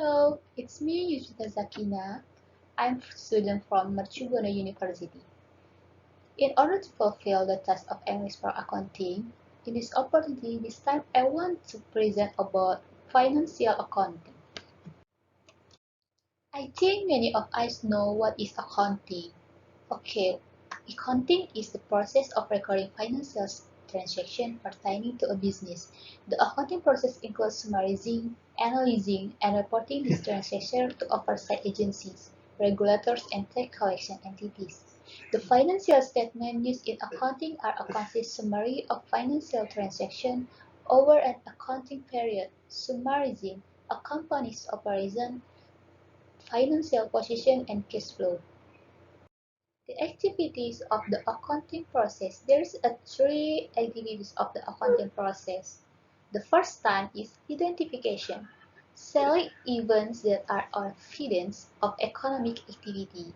Hello, it's me, Yusmita Zakina. I'm a student from Mercu Buana University. In order to fulfill the task of English for accounting, in this opportunity, this time I want to present about financial accounting. I think many of us know what is accounting. Okay, accounting is the process of recording financial transactions pertaining to a business. The accounting process includes summarizing, analyzing, and reporting these transactions to oversight agencies, regulators, and tax collection entities. The financial statements used in accounting are a concise summary of financial transactions over an accounting period, summarizing a company's operation, financial position, and cash flow. The activities of the accounting process. There is a three activities of the accounting process. The first time is identification. Select events that are evidence of economic activity.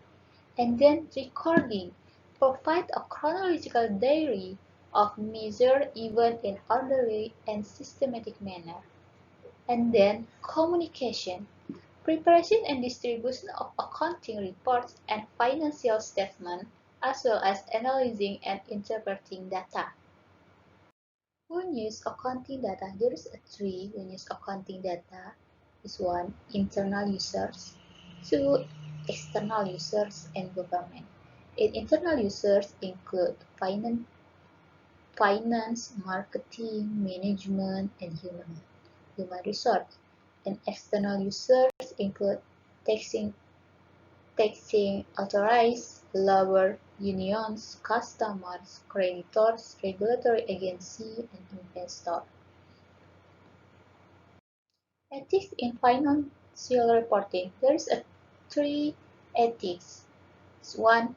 And then recording. Provide a chronological diary of measured events in orderly and systematic manner. And then communication. Preparation and distribution of accounting reports and financial statements, as well as analyzing and interpreting data. Who use accounting data? There is a three when use accounting data. Is one, internal users, two, external users, and government. And internal users include finance, marketing, management, and human resource. And external users include taxing authorized labor unions, customers, creditors, regulatory agency, and investors. Ethics in financial reporting. There is a three ethics. One,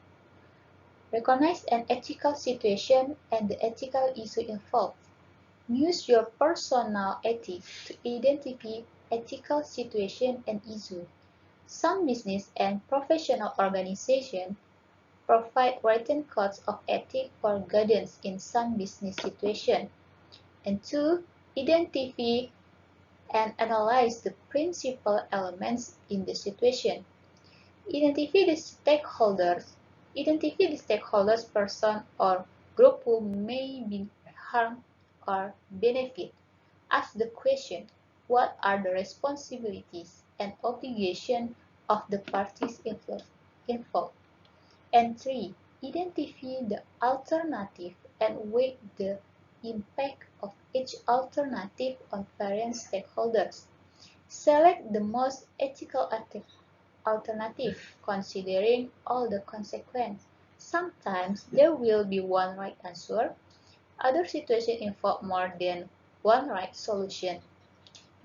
recognize an ethical situation and the ethical issue involved. Use your personal ethics to identify ethical situation and issue. Some business and professional organizations provide written codes of ethics for guidance in some business situations. And two, identify and analyze the principal elements in the situation. Identify the stakeholders. Identify the stakeholders, person or group who may be harmed or benefit. Ask the question, what are the responsibilities and obligations of the parties involved? And three, identify the alternative and weigh the impact of each alternative on various stakeholders. Select the most ethical alternative, considering all the consequences. Sometimes there will be one right answer. Other situations involve more than one right solution.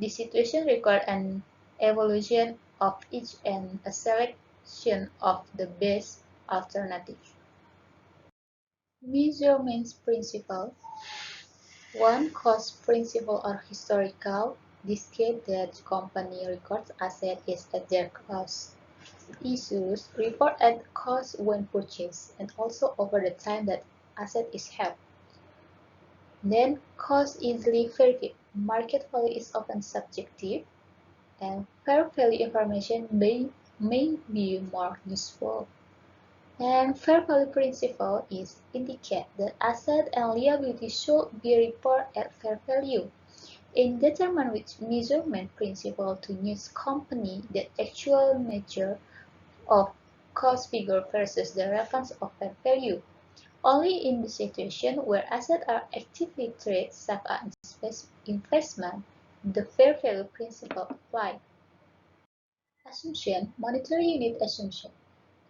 This situation requires an evaluation of each and a selection of the best alternative. Measurement principle. One, cost principle or historical. This case that company records asset is at their cost. Issues report at cost when purchased and also over the time that asset is held. Then cost easily verified. Market value is often subjective and fair value information may be more useful. And fair value principle is indicate that asset and liability should be reported at fair value. In determine which measurement principle to use company the actual measure of cost figure versus the reference of fair value. Only in the situation where assets are actively traded such as investment, the fair value principle applies. Assumption, monetary unit assumption.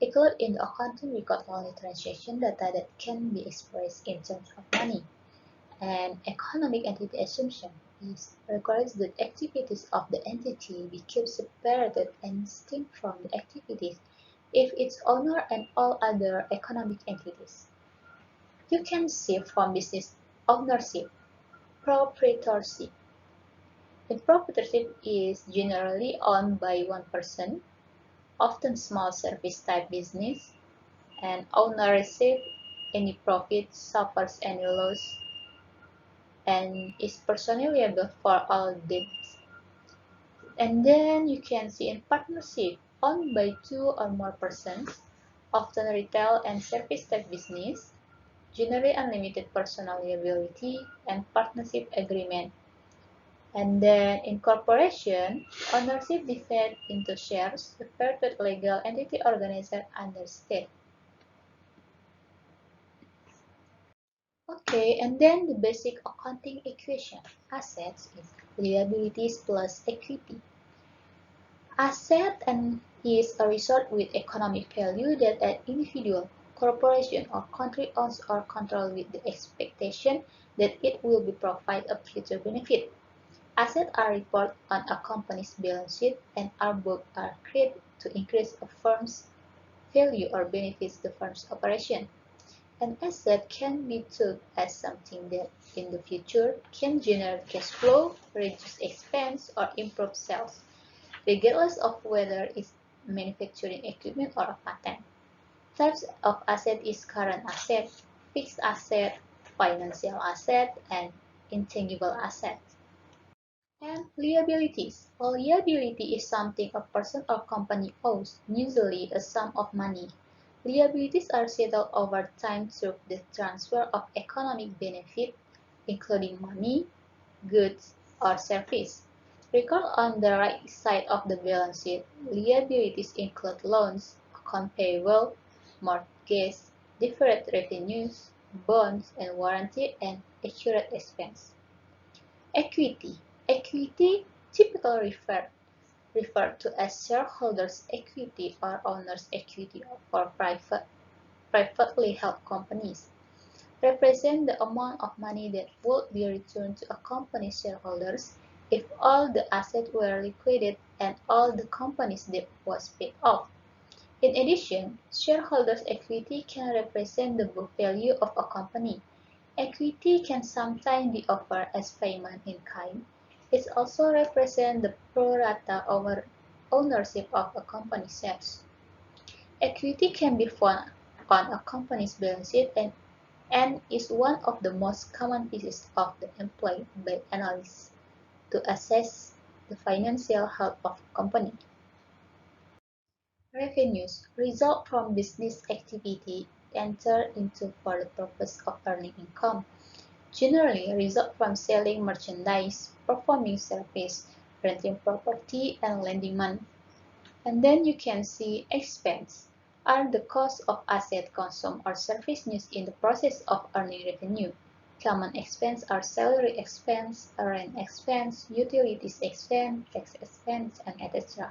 Include in the accounting record only transaction data that can be expressed in terms of money. And economic entity assumption requires that activities of the entity be kept separated and distinct from the activities if its owner and all other economic entities. You can see from business ownership, proprietorship. The proprietorship is generally owned by one person, often small service type business, and owner receives any profit, suffers any loss, and is personally liable for all debts. And then you can see in partnership owned by two or more persons, often retail and service type business, generally unlimited personal liability, and partnership agreement. And then in corporation, ownership divided into shares, the paired legal entity organized under state. Okay, and then the basic accounting equation. Assets is liabilities plus equity. Asset and is a result with economic value that an individual, corporation, or country owns or controls with the expectation that it will be provide a future benefit. Assets are reported on a company's balance sheet and are booked or created to increase a firm's value or benefits the firm's operation. An asset can be thought as something that, in the future, can generate cash flow, reduce expense, or improve sales, regardless of whether it's manufacturing equipment or a patent. Types of asset is current asset, fixed asset, financial asset, and intangible asset. And liabilities. A liability is something a person or company owes, usually a sum of money. Liabilities are settled over time through the transfer of economic benefit, including money, goods, or service. Recall on the right side of the balance sheet, liabilities include loans, account payable, mortgage, deferred revenues, bonds and warranty, and accrued expense. Equity. Equity typically referred to as shareholders' equity or owners' equity for privately held companies, represent the amount of money that would be returned to a company's shareholders if all the assets were liquidated and all the company's debt was paid off. In addition, shareholders' equity can represent the book value of a company. Equity can sometimes be offered as payment in kind. It also represents the pro rata ownership of a company's shares. Equity can be found on a company's balance sheet and is one of the most common pieces of the employed by analysts to assess the financial health of a company. Revenues result from business activity entered into for the purpose of earning income. Generally result from selling merchandise, performing service, renting property, and lending money. And then you can see expense are the cost of asset consumed or service used in the process of earning revenue. Common expense are salary expense, rent expense, utilities expense, tax expense, and etc.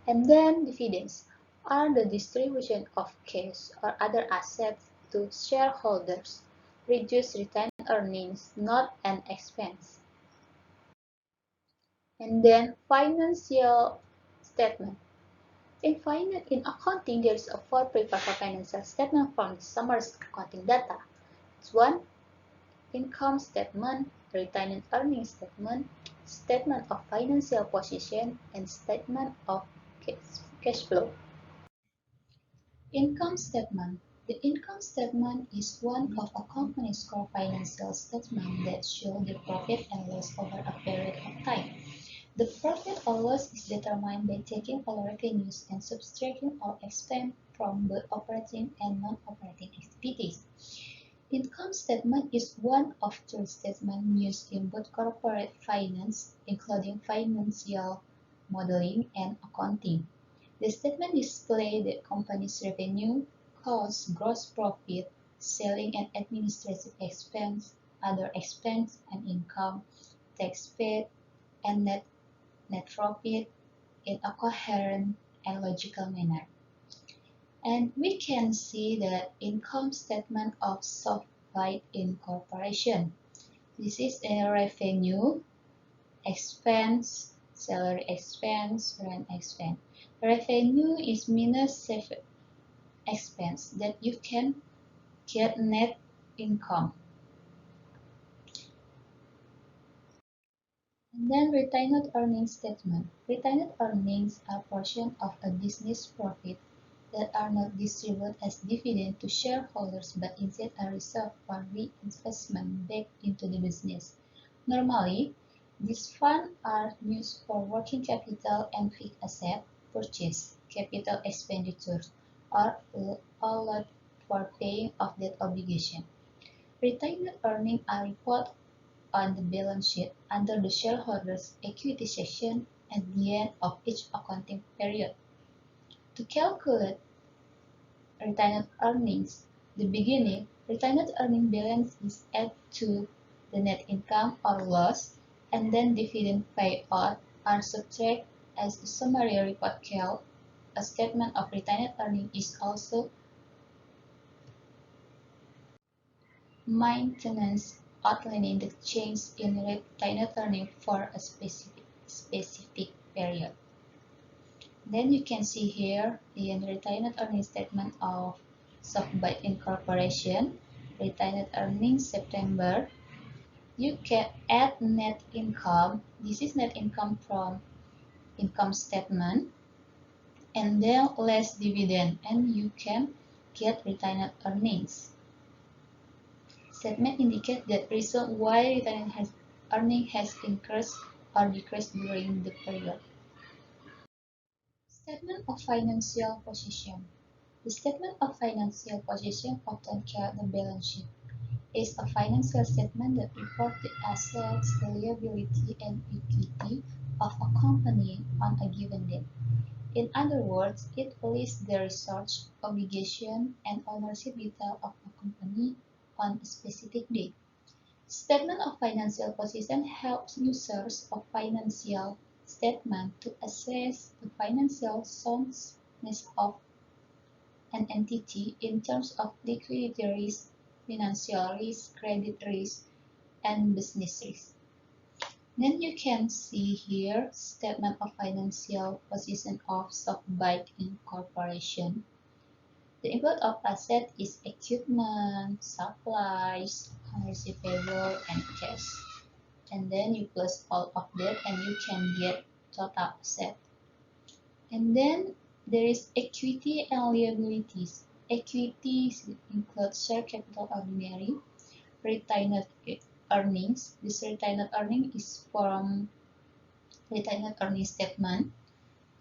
And then dividends are the distribution of cash or other assets to shareholders. Reduce retained earnings, not an expense. And then financial statement. In accounting, there is a four prepared financial statement from the summary accounting data. It's one, income statement, retained earnings statement, statement of financial position, and statement of cash flow. Income statement. The income statement is one of a company's core financial statements that show the profit and loss over a period of time. The profit or loss is determined by taking all revenues and subtracting all expense from both operating and non-operating activities. Income statement is one of two statements used in both corporate finance, including financial modeling and accounting. The statement displays the company's revenue, costs, gross profit, selling and administrative expense, other expense and income, tax paid, and net profit in a coherent and logical manner. And we can see the income statement of Softlight Incorporation. This is a revenue, expense, salary expense, rent expense. Revenue is minus expense that you can get net income. And then retained earnings statement. Retained earnings are portions of a business profit that are not distributed as dividend to shareholders but instead are reserved for reinvestment back into the business. Normally, These funds are used for working capital and fixed asset purchase, capital expenditures, or allowed for paying off debt obligation. Retained earnings are reported on the balance sheet under the shareholders' equity section at the end of each accounting period. To calculate retained earnings, the beginning retained earning balance is added to the net income or loss, and then dividend payout are subtracted as the summary report calc. A statement of retained earnings is also maintenance outlining the change in retained earnings for a specific period. Then you can see here the retained earnings statement of SoftBank Incorporation, retained earnings September. You can add net income. This is net income from income statement, and then less dividend, and you can get retained earnings. Statement indicates that reason why retained earning has increased or decreased during the period. Statement of financial position. The statement of financial position, often called the balance sheet, is a financial statement that reports the assets, the liability, and equity of a company on a given date. In other words, it lists the research, obligation, and ownership detail of a company on a specific date. Statement of financial position helps users of financial statement to assess the financial soundness of an entity in terms of liquidity risk, financial risk, credit risk, and business risk. Then you can see here statement of financial position of SoftBank Incorporation. The input of asset is equipment, supplies, receivable, and cash. And then you plus all of that and you can get total asset. And then there is equity and liabilities. Equities include share capital ordinary, retained earnings. This retained earning is from retained earnings statement.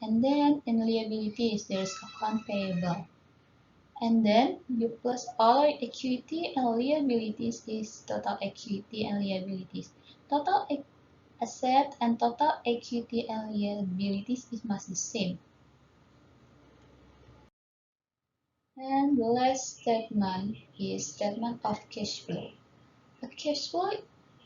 And then in liabilities, there is account payable. And then you plus all equity and liabilities is total equity and liabilities. Total asset and total equity and liabilities is must the same. And the last statement is statement of cash flow. A cash flow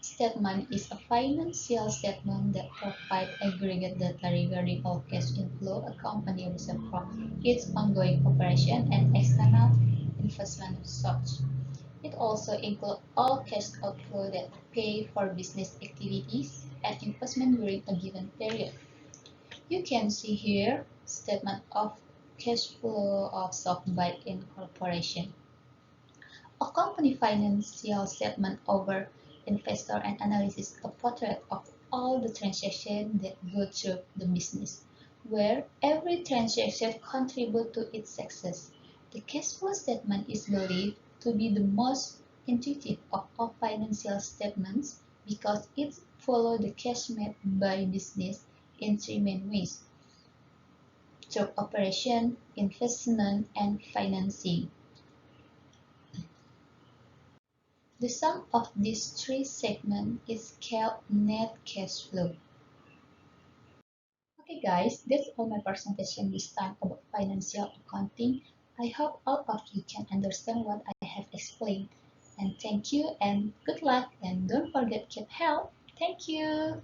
statement is a financial statement that provides aggregate data regarding all cash inflow a company receives from its ongoing operation and external investment source. It also includes all cash outflow that pay for business activities and investment during a given period. You can see here statement of cash flow of SoftBank Incorporation. A company financial statement over investor and analysis a portrait of all the transactions that go through the business, where every transaction contributes to its success. The cash flow statement is believed to be the most intuitive of all financial statements because it follows the cash made by business in three main ways: through operation, investment, and financing. The sum of these three segments is called net cash flow. Okay guys, that's all my presentation this time about financial accounting. I hope all of you can understand what I have explained. And thank you and good luck, and don't forget keep health. Thank you.